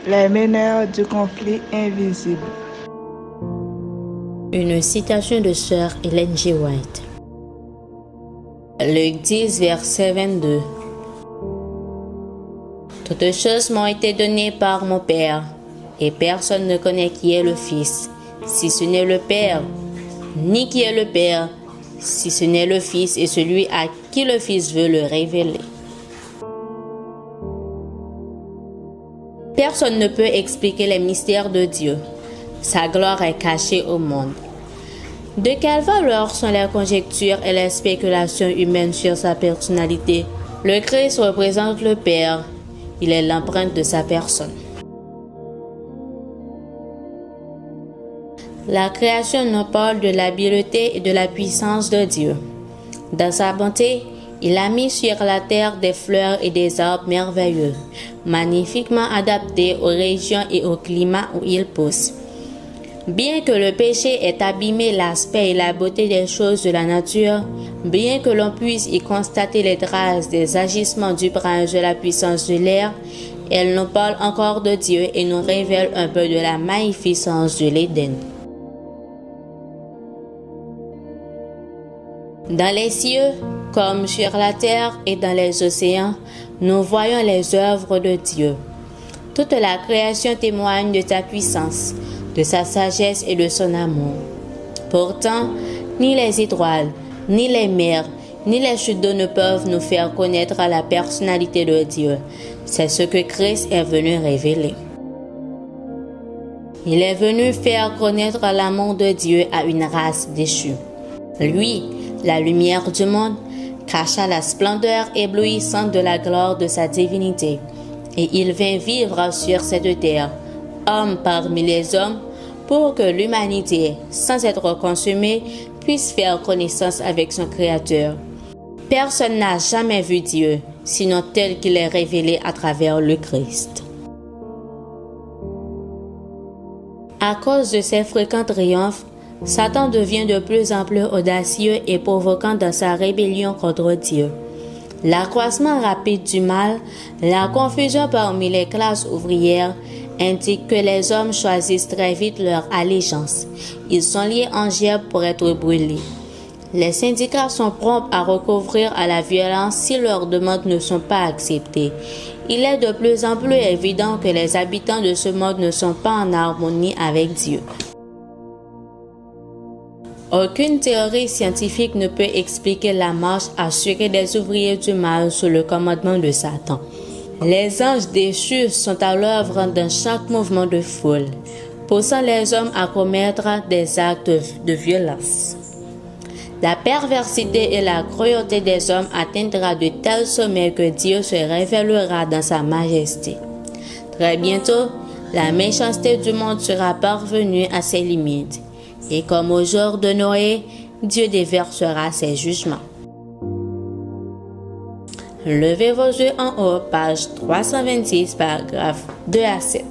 Les meneurs du conflit invisible. Une citation de sœur Ellen G. White. Luc 10, verset 22. Toutes choses m'ont été données par mon Père, et personne ne connaît qui est le Fils, si ce n'est le Père, ni qui est le Père, si ce n'est le Fils et celui à qui le Fils veut le révéler. Personne ne peut expliquer les mystères de Dieu. Sa gloire est cachée au monde. De quelle valeur sont les conjectures et les spéculations humaines sur sa personnalité? Le Christ représente le Père. Il est l'empreinte de sa personne. La création nous parle de l'habileté et de la puissance de Dieu. Dans sa bonté, il a mis sur la terre des fleurs et des arbres merveilleux, magnifiquement adaptés aux régions et au climat où ils poussent. Bien que le péché ait abîmé l'aspect et la beauté des choses de la nature, bien que l'on puisse y constater les traces des agissements du prince de la puissance de l'air, elle nous parle encore de Dieu et nous révèle un peu de la magnificence de l'Éden. Dans les cieux, comme sur la terre et dans les océans, nous voyons les œuvres de Dieu. Toute la création témoigne de sa puissance, de sa sagesse et de son amour. Pourtant, ni les étoiles, ni les mers, ni les chutes d'eau ne peuvent nous faire connaître la personnalité de Dieu. C'est ce que Christ est venu révéler. Il est venu faire connaître l'amour de Dieu à une race déchue. Lui, la lumière du monde, cacha la splendeur éblouissante de la gloire de sa divinité, et il vint vivre sur cette terre, homme parmi les hommes, pour que l'humanité, sans être consumée, puisse faire connaissance avec son Créateur. Personne n'a jamais vu Dieu, sinon tel qu'il est révélé à travers le Christ. À cause de ses fréquents triomphes, Satan devient de plus en plus audacieux et provoquant dans sa rébellion contre Dieu. L'accroissement rapide du mal, la confusion parmi les classes ouvrières indiquent que les hommes choisissent très vite leur allégeance. Ils sont liés en gerbes pour être brûlés. Les syndicats sont prompts à recourir à la violence si leurs demandes ne sont pas acceptées. Il est de plus en plus évident que les habitants de ce monde ne sont pas en harmonie avec Dieu. Aucune théorie scientifique ne peut expliquer la marche assurée des ouvriers du mal sous le commandement de Satan. Les anges déchus sont à l'œuvre dans chaque mouvement de foule, poussant les hommes à commettre des actes de violence. La perversité et la cruauté des hommes atteindra de tels sommets que Dieu se révélera dans sa majesté. Très bientôt, la méchanceté du monde sera parvenue à ses limites. Et comme au jour de Noé, Dieu déversera ses jugements. Levez vos yeux en haut, page 326, paragraphe 2 à 7.